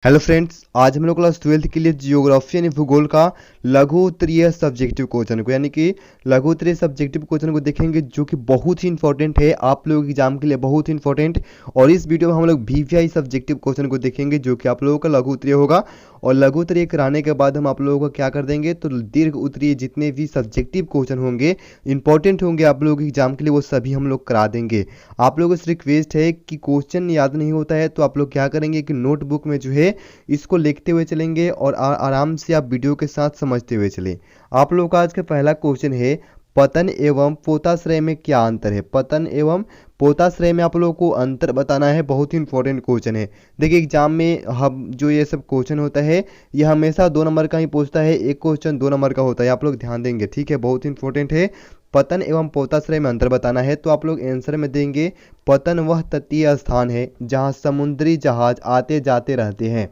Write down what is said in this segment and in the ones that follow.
Hello friends, आज हम लोग क्लास 12th के लिए जियोग्राफी यानी भूगोल का लघु उत्तरीय सब्जेक्टिव क्वेश्चन को यानी कि लघु उत्तरीय सब्जेक्टिव क्वेश्चन को देखेंगे, जो कि बहुत ही इंपॉर्टेंट है आप लोगों के एग्जाम के लिए, बहुत ही इंपॉर्टेंट। और इस वीडियो में हम लोग वीवीआई सब्जेक्टिव क्वेश्चन को देखेंगे, जो कि आप लोगों का लघु उत्तरीय होगा। और लघु उत्तरीय कराने के बाद हम आप लोगों को क्या कर देंगे, तो दीर्घ उत्तरीय जितने भी सब्जेक्टिव क्वेश्चन होंगे, इंपॉर्टेंट होंगे आप लोगों के एग्जाम के लिए, वो सभी हम लोग करा देंगे। आप लोगों से रिक्वेस्ट है कि क्वेश्चन याद नहीं होता है तो आप लोग क्या करेंगे कि नोटबुक में जो है इसको लिखते हुए चलेंगे और आराम से आप वीडियो के साथ समझते हुए चलें। आप लोगों का आज का पहला क्वेश्चन है, पतन एवं पोताश्रय में क्या अंतर है। पतन एवं पोताश्रय में आप लोगों को अंतर बताना है, बहुत ही इंपॉर्टेंट क्वेश्चन है। देखिए एग्जाम में हम जो ये सब क्वेश्चन होता है, ये हमेशा 2 नंबर का ही पूछता है, एक क्वेश्चन 2 नंबर का होता है, आप लोग ध्यान देंगे, ठीक है, बहुत इंपॉर्टेंट है। पतन एवं पोताश्रय में अंतर बताना है, तो आप लोग आंसर में देंगे पतन वह तटीय स्थान है जहां समुद्री जहाज आते जाते रहते हैं।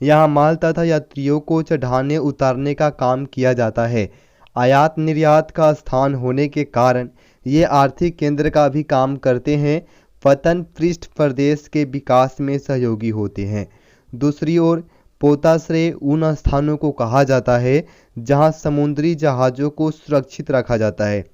यहाँ माल तथा यात्रियों को चढ़ाने उतारने का काम किया जाता है। आयात निर्यात का स्थान होने के कारण ये आर्थिक केंद्र का भी काम करते हैं। पतन पृष्ठ प्रदेश के विकास में सहयोगी होते हैं। दूसरी ओर पोताश्रय उन स्थानों को कहा जाता है जहाँ समुद्री जहाज़ों को सुरक्षित रखा जाता है।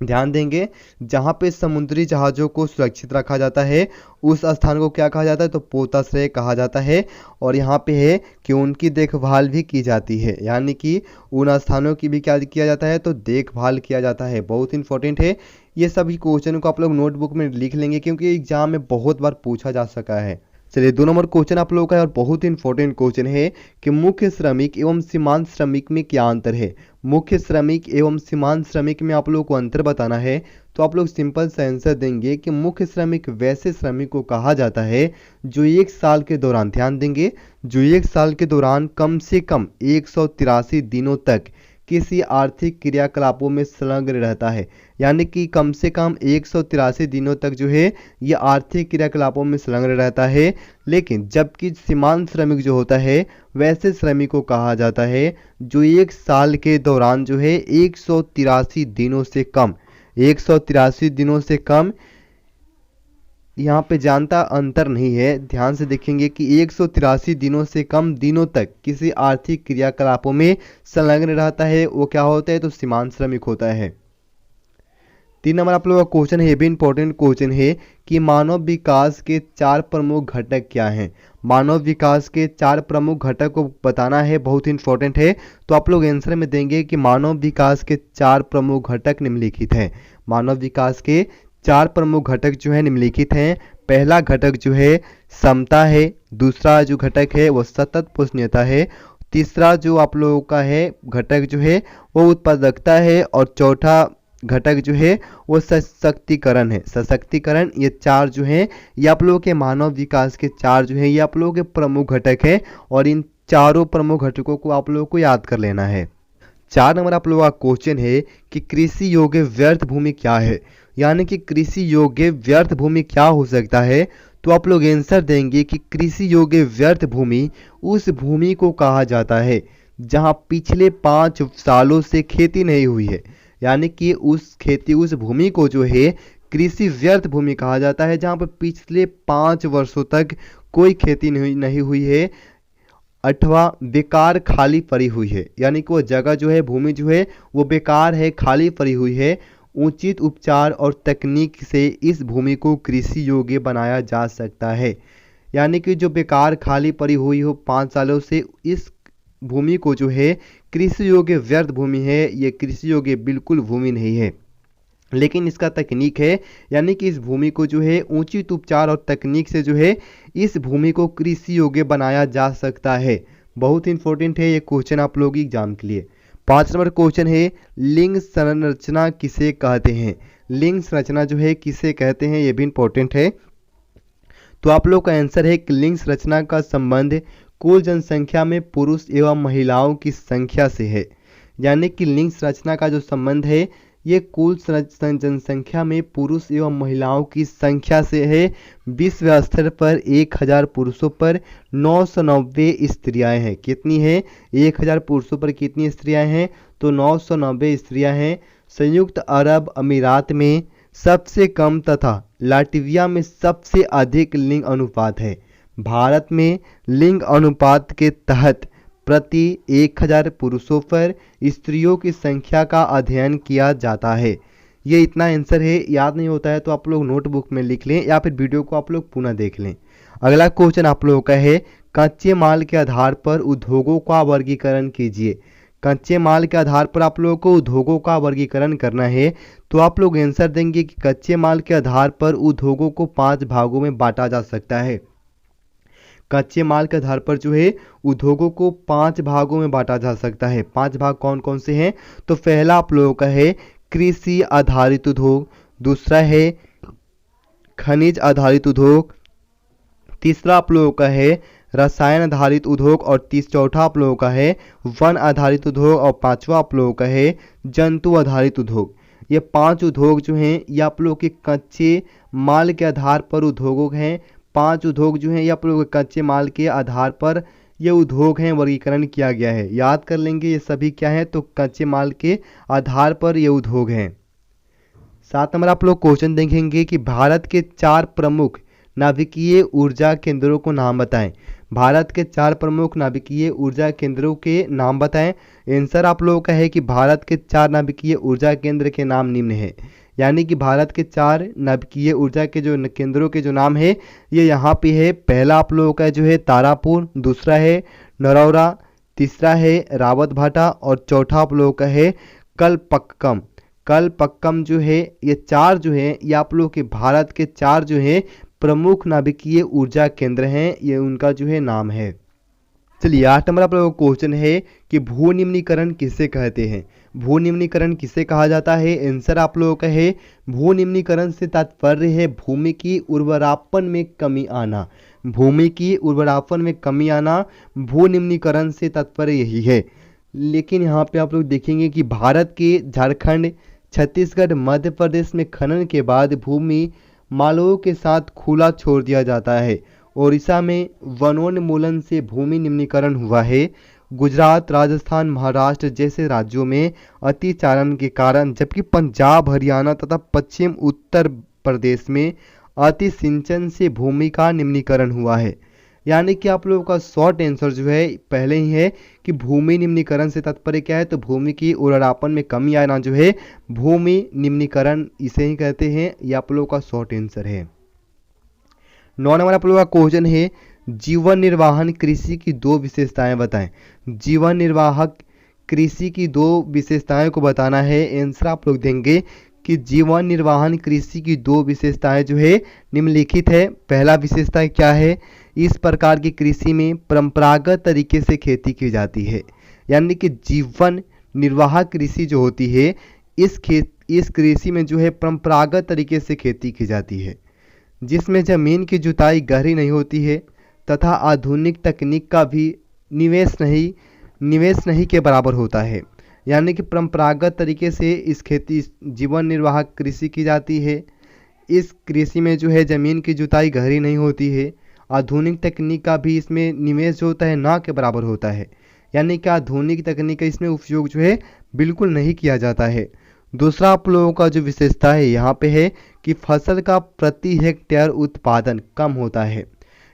ध्यान देंगे, जहाँ पे समुद्री जहाज़ों को सुरक्षित रखा जाता है उस स्थान को क्या कहा जाता है, तो पोताश्रय कहा जाता है। और यहाँ पे है कि उनकी देखभाल भी की जाती है, यानी कि उन स्थानों की भी क्या किया जाता है, तो देखभाल किया जाता है, बहुत इंपॉर्टेंट है। ये सभी क्वेश्चन को आप लोग नोटबुक में लिख लेंगे, क्योंकि एग्जाम में बहुत बार पूछा जा सका है। चलिए 2 नंबर क्वेश्चन आप लोगों का है और बहुत ही इंपॉर्टेंट क्वेश्चन है कि मुख्य श्रमिक एवं सीमांत श्रमिक में क्या अंतर है। मुख्य श्रमिक एवं सीमांत श्रमिक में आप लोगों को अंतर बताना है, तो आप लोग सिंपल सा आंसर देंगे कि मुख्य श्रमिक वैसे श्रमिक को कहा जाता है जो एक साल के दौरान, ध्यान देंगे, जो एक साल के दौरान कम से कम 183 दिनों तक किसी आर्थिक क्रियाकलापों में संलग्न रहता है। यानी कि कम से कम 183 दिनों तक जो है ये आर्थिक क्रियाकलापों में संलग्न रहता है। लेकिन जबकि सीमांत श्रमिक जो होता है वैसे श्रमिक को कहा जाता है जो एक साल के दौरान जो है 183 दिनों से कम, 183 दिनों से कम, यहाँ पे जानता अंतर नहीं है, ध्यान से देखेंगे कि 183 दिनों से कम दिनों तक किसी आर्थिक क्रियाकलापों में संलग्न रहता है, वो क्या होता है, तो सीमांत श्रमिक होता है। 3 नंबर आप लोगों का क्वेश्चन है, ये भी इंपॉर्टेंट क्वेश्चन है कि मानव विकास के 4 प्रमुख घटक क्या हैं। मानव विकास के 4 प्रमुख घटक को बताना है, बहुत इंपॉर्टेंट है। तो आप लोग आंसर में देंगे कि मानव विकास के 4 प्रमुख घटक निम्नलिखित हैं। मानव विकास के 4 प्रमुख घटक जो है निम्नलिखित हैं। पहला घटक जो है समता है, दूसरा जो घटक है वो सतत पोषणीयता है, तीसरा जो आप लोगों का है घटक जो है वो उत्पादकता है, और चौथा घटक जो है वो सशक्तिकरण है, सशक्तिकरण। ये 4 जो हैं ये आप लोगों के मानव विकास के 4 जो हैं ये आप लोगों के प्रमुख घटक है, और इन चारों प्रमुख घटकों को आप लोगों को याद कर लेना है। 4 नंबर आप लोगों का क्वेश्चन है कि कृषि योग्य व्यर्थ भूमि क्या है। यानी कि कृषि योग्य व्यर्थ भूमि क्या हो सकता है, तो आप लोग आंसर देंगे कि कृषि योग्य व्यर्थ भूमि उस भूमि को कहा जाता है जहां पिछले 5 सालों से खेती नहीं हुई है। यानी कि उस भूमि को जो है कृषि व्यर्थ भूमि कहा जाता है जहां पर पिछले 5 वर्षों तक कोई खेती नहीं हुई है, अथवा बेकार खाली पड़ी हुई है। यानी कि वो जगह जो है, भूमि जो है वो बेकार है, खाली पड़ी हुई है। उचित उपचार और तकनीक से इस भूमि को कृषि योग्य बनाया जा सकता है। यानी कि जो बेकार खाली पड़ी हुई हो 5 सालों से, इस भूमि को जो है कृषि योग्य व्यर्थ भूमि है, ये कृषि योग्य बिल्कुल भूमि नहीं है। लेकिन इसका तकनीक है, यानी कि इस भूमि को जो है उचित उपचार और तकनीक से जो है इस भूमि को कृषि योग्य बनाया जा सकता है। बहुत इंपॉर्टेंट है ये क्वेश्चन आप लोगों की एग्जाम के लिए। 5 नंबर क्वेश्चन है, लिंग संरचना किसे कहते हैं। लिंग संरचना जो है किसे कहते हैं, ये भी इंपॉर्टेंट है। तो आप लोग का आंसर है कि लिंग संरचना का संबंध कुल जनसंख्या में पुरुष एवं महिलाओं की संख्या से है। यानी कि लिंग संरचना का जो संबंध है ये कुल जनसंख्या में पुरुष एवं महिलाओं की संख्या से है। विश्व स्तर पर 1000 पुरुषों पर 990 स्त्रियां हैं। कितनी है, 1000 पुरुषों पर कितनी स्त्रियां हैं, तो 990 स्त्रियां हैं। संयुक्त अरब अमीरात में सबसे कम तथा लाटविया में सबसे अधिक लिंग अनुपात है। भारत में लिंग अनुपात के तहत प्रति 1000 पुरुषों पर स्त्रियों की संख्या का अध्ययन किया जाता है। ये इतना आंसर है, याद नहीं होता है तो आप लोग नोटबुक में लिख लें या फिर वीडियो को आप लोग पुनः देख लें। अगला क्वेश्चन आप लोगों का है, कच्चे माल के आधार पर उद्योगों का वर्गीकरण कीजिए। कच्चे माल के आधार पर आप लोगों को उद्योगों का वर्गीकरण करना है, तो आप लोग आंसर देंगे कि कच्चे माल के आधार पर उद्योगों को 5 भागों में बांटा जा सकता है। कच्चे माल के आधार पर जो है उद्योगों को 5 भागों में बांटा जा सकता है। 5 भाग कौन कौन से हैं? तो पहला आप लोगों का है कृषि आधारित उद्योग, दूसरा है खनिज आधारित उद्योग, तीसरा आप लोगों का है रसायन आधारित उद्योग और चौथा आप लोगों का है वन आधारित उद्योग और पांचवा आप लोगों का है जंतु आधारित उद्योग। ये 5 उद्योग जो हैं ये आप लोगों के कच्चे माल के आधार पर उद्योगों हैं। 5 उद्योग जो हैं ये आप लोगों के कच्चे माल के आधार पर ये उद्योग हैं, वर्गीकरण किया गया है। याद कर लेंगे ये सभी क्या है, तो कच्चे माल के आधार पर ये उद्योग हैं। 7 नंबर आप लोग क्वेश्चन देखेंगे कि भारत के 4 प्रमुख नाभिकीय ऊर्जा केंद्रों को नाम बताएं। भारत के 4 प्रमुख नाभिकीय ऊर्जा केंद्रों के नाम बताएं। आंसर आप लोगों का है कि भारत के 4 नाभिकीय ऊर्जा केंद्र के नाम निम्न है। यानी कि भारत के 4 नाभिकीय ऊर्जा के जो केंद्रों के जो नाम है ये यहाँ पे है। पहला आप लोगों का जो है तारापुर, दूसरा है नरौरा, तीसरा है रावतभाटा और चौथा आप लोगों का है कलपक्कम। कलपक्कम जो है ये 4 जो है ये आप लोगों के भारत के 4 जो है प्रमुख नाभिकीय ऊर्जा केंद्र हैं, ये उनका जो है नाम है। चलिए 8 नंबर आप लोगों का क्वेश्चन है कि भू निम्नीकरण किसे कहते हैं। भू निम्नीकरण किसे कहा जाता है? आंसर आप लोगों का है भू निम्नीकरण से तात्पर्य है भूमि की उर्वरापन में कमी आना। भूमि की उर्वरापन में कमी आना भू निम्नीकरण से तात्पर्य यही है। लेकिन यहाँ पे आप लोग देखेंगे कि भारत के झारखंड, छत्तीसगढ़, मध्य प्रदेश में खनन के बाद भूमि मालवों के साथ खुला छोड़ दिया जाता है। ओडिशा में वनोन्मूलन से भूमि निम्नीकरण हुआ है। गुजरात, राजस्थान, महाराष्ट्र जैसे राज्यों में अतिचारण के कारण, जबकि पंजाब, हरियाणा तथा पश्चिम उत्तर प्रदेश में अतिसिंचन से भूमि का निम्नीकरण हुआ है। यानी कि आप लोगों का शॉर्ट आंसर जो है पहले ही है कि भूमि निम्नीकरण से तात्पर्य क्या है, तो भूमि की उर्वरापन में कमी आना जो है भूमि निम्नीकरण इसे ही कहते हैं। ये आप लोगों का शॉर्ट आंसर है। 9 नंबर आप लोगों का क्वेश्चन है जीवन निर्वाहन कृषि की 2 विशेषताएं बताएं। जीवन निर्वाहक कृषि की 2 विशेषताएं को बताना है। आंसर आप लोग देंगे कि जीवन निर्वाहन कृषि की 2 विशेषताएं जो है निम्नलिखित है। पहला विशेषता क्या है? इस प्रकार की कृषि में परंपरागत तरीके से खेती की जाती है। यानी कि जीवन निर्वाह कृषि जो होती है इस कृषि में जो है परंपरागत तरीके से खेती की जाती है, जिसमें जमीन की जुताई गहरी नहीं होती है तथा आधुनिक तकनीक का भी निवेश नहीं के बराबर होता है। यानी कि परंपरागत तरीके से इस जीवन निर्वाह कृषि की जाती है। इस कृषि में जो है ज़मीन की जुताई गहरी नहीं होती है, आधुनिक तकनीक का भी इसमें निवेश जो होता है ना के बराबर होता है। यानी कि आधुनिक तकनीक का इसमें उपयोग जो है बिल्कुल नहीं किया जाता है। दूसरा आप लोगों का जो विशेषता है यहाँ पे है कि फसल का प्रति हेक्टेयर उत्पादन कम होता है।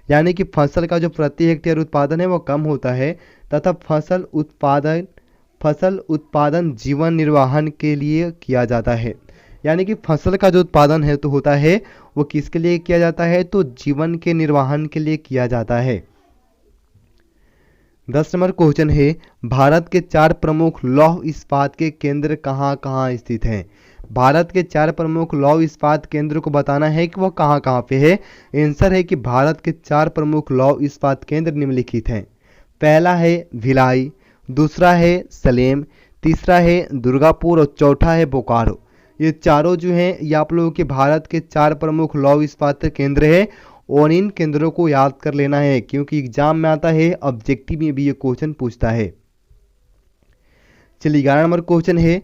यानी कि फसल का जो प्रति हेक्टेयर उत्पादन है वो कम होता है तथा फसल उत्पादन जीवन निर्वाहन के लिए किया जाता है। यानी कि फसल का जो उत्पादन है तो होता है वो किसके लिए किया जाता है, तो जीवन के निर्वाहन के लिए किया जाता है। 10 नंबर क्वेश्चन है भारत के 4 प्रमुख लौह इस्पात के केंद्र कहाँ कहाँ स्थित हैं। भारत के 4 प्रमुख लौह इस्पात केंद्र को बताना है कि वो कहाँ कहाँ पे है। आंसर है कि भारत के 4 प्रमुख लौह इस्पात केंद्र निम्नलिखित हैं। पहला है भिलाई, दूसरा है सलेम, तीसरा है दुर्गापुर और चौथा है बोकारो। ये चारों जो हैं ये आप लोगों के भारत के 4 प्रमुख लौह इस्पात केंद्र है और इन केंद्रों को याद कर लेना है क्योंकि एग्जाम में आता है, ऑब्जेक्टिव में भी ये क्वेश्चन पूछता है। चलिए 11 नंबर क्वेश्चन है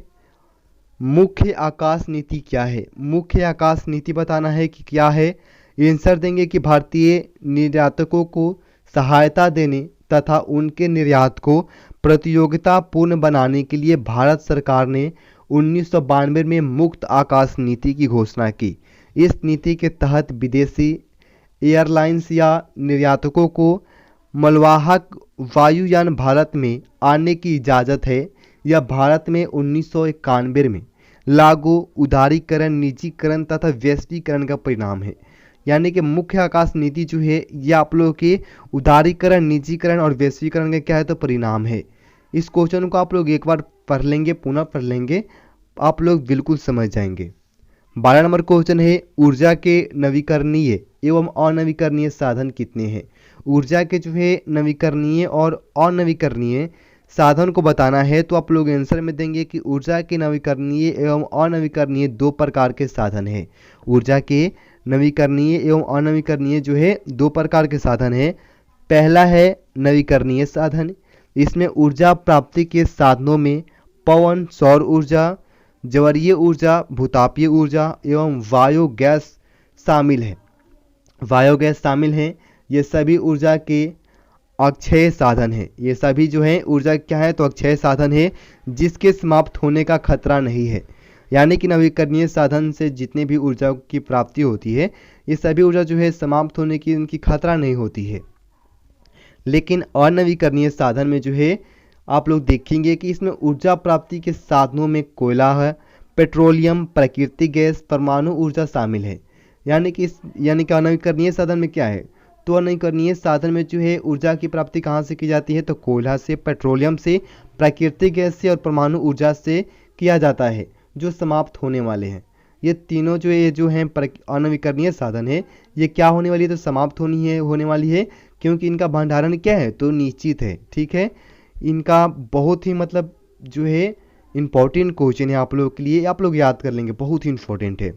मुख्य आकाश नीति क्या है। मुख्य आकाश नीति बताना है कि क्या है। आंसर देंगे कि भारतीय निर्यातकों को सहायता देने तथा उनके निर्यात को प्रतियोगितापूर्ण बनाने के लिए भारत सरकार ने 1992 में मुक्त आकाश नीति की घोषणा की। इस नीति के तहत विदेशी एयरलाइंस या निर्यातकों को मलवाहक वायुयान भारत में आने की इजाज़त है, यह भारत में 1991 में लागू उदारीकरण, निजीकरण तथा वैश्वीकरण का परिणाम है। यानी कि मुख्य आकाश नीति जो है ये आप लोगों के उदारीकरण, निजीकरण और वैश्वीकरण का क्या है तो परिणाम है। इस क्वेश्चन को आप लोग एक बार पढ़ लेंगे, पुनः पढ़ लेंगे, आप लोग बिल्कुल समझ जाएंगे। 12 नंबर क्वेश्चन है, ऊर्जा के नवीकरणीय एवं अनवीकरणीय साधन कितने हैं। ऊर्जा के जो है नवीकरणीय और अनवीकरणीय साधन को बताना है तो आप लोग आंसर में देंगे कि ऊर्जा के नवीकरणीय एवं अनवीकरणीय 2 प्रकार के साधन है। ऊर्जा के नवीकरणीय एवं अनवीकरणीय जो है 2 प्रकार के साधन है। पहला है नवीकरणीय साधन, इसमें ऊर्जा प्राप्ति के साधनों में पवन, सौर ऊर्जा, जवीय ऊर्जा, भूतापीय ऊर्जा एवं बायोगैस शामिल है। बायोगैस शामिल है। ये सभी ऊर्जा के अक्षय साधन है। ये सभी जो है ऊर्जा क्या है तो अक्षय साधन है, जिसके समाप्त होने का खतरा नहीं है। यानी कि नवीकरणीय साधन से जितने भी ऊर्जा की प्राप्ति होती है, ये सभी ऊर्जा जो है समाप्त होने की इनकी खतरा नहीं होती है। लेकिन अनवीकरणीय साधन में जो है आप लोग देखेंगे कि इसमें ऊर्जा प्राप्ति के साधनों में कोयला है, पेट्रोलियम, प्राकृतिक गैस, परमाणु ऊर्जा शामिल है। यानी कि अनवीकरणीय साधन में क्या है तो अनवीकरणीय साधन में जो है ऊर्जा की प्राप्ति कहाँ से की जाती है तो कोयला से, पेट्रोलियम से, प्राकृतिक गैस से और परमाणु ऊर्जा से किया जाता है, जो समाप्त होने वाले हैं। ये तीनों जो हैं अनवीकरणीय साधन है, ये क्या होने वाली है तो समाप्त होने वाली है, क्योंकि इनका भंडारण क्या है तो निश्चित है। ठीक है, इनका बहुत ही मतलब जो है इंपॉर्टेंट क्वेश्चन है आप लोगों के लिए, आप लोग याद कर लेंगे, बहुत ही इंपॉर्टेंट है।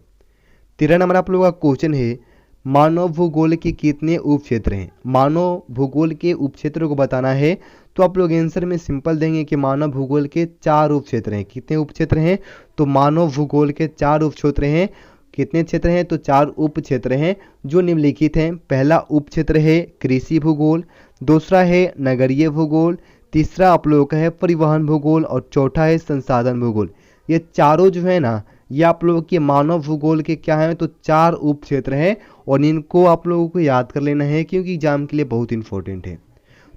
13 नंबर आप लोगों का क्वेश्चन है, मानव भूगोल के कितने उपक्षेत्र हैं। मानव भूगोल के उपक्षेत्रों को बताना है तो आप लोग आंसर में सिंपल देंगे कि मानव भूगोल के 4 उपक्षेत्र हैं। कितने उपक्षेत्र हैं तो मानव भूगोल के 4 उपक्षेत्र हैं। कितने क्षेत्र हैं तो 4 उपक्षेत्र हैं जो निम्नलिखित हैं। पहला उपक्षेत्र है कृषि भूगोल, दूसरा है नगरीय भूगोल, तीसरा आप लोगों का है परिवहन भूगोल और चौथा है संसाधन भूगोल। ये चारों जो है ना ये आप लोगों के मानव भूगोल के क्या है तो 4 उपक्षेत्र हैं और इनको आप लोगों को याद कर लेना है क्योंकि एग्जाम के लिए बहुत इंपॉर्टेंट है।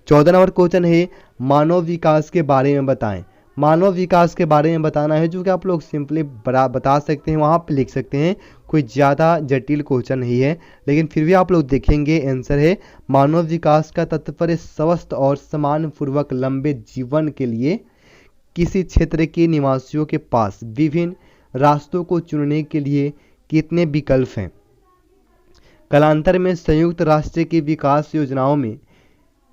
14 नंबर क्वेश्चन है, मानव विकास के बारे में बताएं। मानव विकास के बारे में बताना है जो कि आप लोग सिंपली बता सकते हैं, वहाँ पे लिख सकते हैं, कोई ज़्यादा जटिल क्वेश्चन नहीं है, लेकिन फिर भी आप लोग देखेंगे आंसर है मानव विकास का तात्पर्य स्वस्थ और सम्मानपूर्वक लंबे जीवन के लिए किसी क्षेत्र के निवासियों के पास विभिन्न रास्तों को चुनने के लिए कितने विकल्प हैं। कालांतर में संयुक्त राष्ट्र की विकास योजनाओं में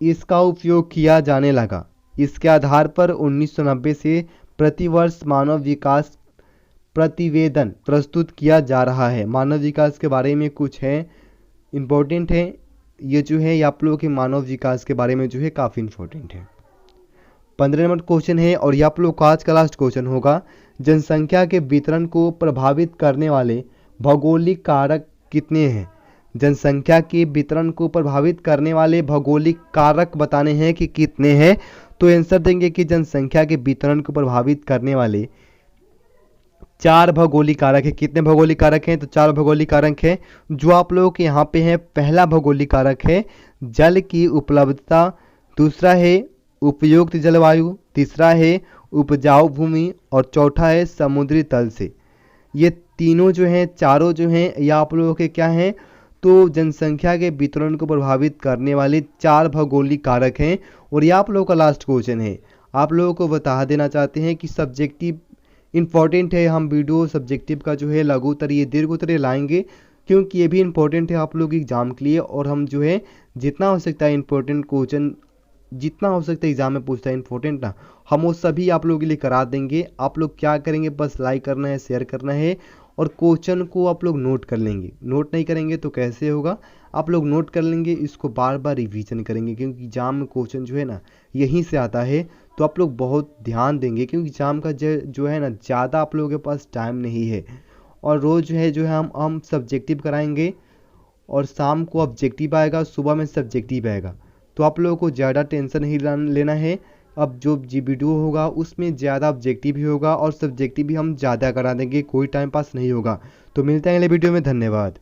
इसका उपयोग किया जाने लगा। इसके आधार पर 1990 से प्रतिवर्ष मानव विकास प्रतिवेदन प्रस्तुत किया जा रहा है। मानव विकास के बारे में कुछ है इम्पोर्टेंट है, ये जो है आप लोगों के मानव विकास के बारे में जो है काफ़ी इम्पोर्टेंट है। 15 नंबर क्वेश्चन है और ये आप लोग का आज का लास्ट क्वेश्चन होगा, जनसंख्या के वितरण को प्रभावित करने वाले भौगोलिक कारक कितने हैं। जनसंख्या के वितरण को प्रभावित करने वाले भौगोलिक कारक बताने हैं कि कितने हैं, तो आंसर देंगे कि जनसंख्या के वितरण को प्रभावित करने वाले 4 भौगोलिक कारक है। कितने भौगोलिक कारक हैं तो 4 भौगोलिक कारक हैं जो आप लोगों के यहाँ पे हैं। पहला भौगोलिक कारक है जल की उपलब्धता, दूसरा है उपयुक्त जलवायु, तीसरा है उपजाऊ भूमि और चौथा है समुद्री तल से। ये तीनों जो हैं, चारों जो हैं, ये आप लोगों के क्या हैं तो जनसंख्या के वितरण को प्रभावित करने वाले 4 भौगोलिक कारक हैं। और ये आप लोगों का लास्ट क्वेश्चन है। आप लोगों को बता देना चाहते हैं कि सब्जेक्टिव इंपॉर्टेंट है, हम वीडियो सब्जेक्टिव का जो है लघु उत्तरीय, दीर्घ उत्तरीय लाएंगे क्योंकि ये भी इंपॉर्टेंट है आप लोग एग्जाम के लिए। और हम जो है जितना हो सकता है इंपॉर्टेंट क्वेश्चन, जितना हो सकता है एग्जाम में पूछता है इंपॉर्टेंट ना, हम वो सभी आप लोगों के लिए करा देंगे। आप लोग क्या करेंगे, बस लाइक करना है, शेयर करना है और क्वेश्चन को आप लोग नोट कर लेंगे। नोट नहीं करेंगे तो कैसे होगा, आप लोग नोट कर लेंगे, इसको बार बार रिवीजन करेंगे क्योंकि एग्जाम में क्वेश्चन जो है ना यहीं से आता है। तो आप लोग बहुत ध्यान देंगे क्योंकि एग्जाम का जो है ना ज़्यादा आप लोगों के पास टाइम नहीं है। और रोज़ जो है हम सब्जेक्टिव कराएंगे और शाम को ऑब्जेक्टिव आएगा, सुबह में सब्जेक्टिव आएगा। तो आप लोगों को ज़्यादा टेंशन नहीं लेना है। अब जो वीडियो होगा उसमें ज़्यादा ऑब्जेक्टिव भी होगा और सब्जेक्टिव भी हम ज़्यादा करा देंगे, कोई टाइम पास नहीं होगा। तो मिलते हैं अगले वीडियो में, धन्यवाद।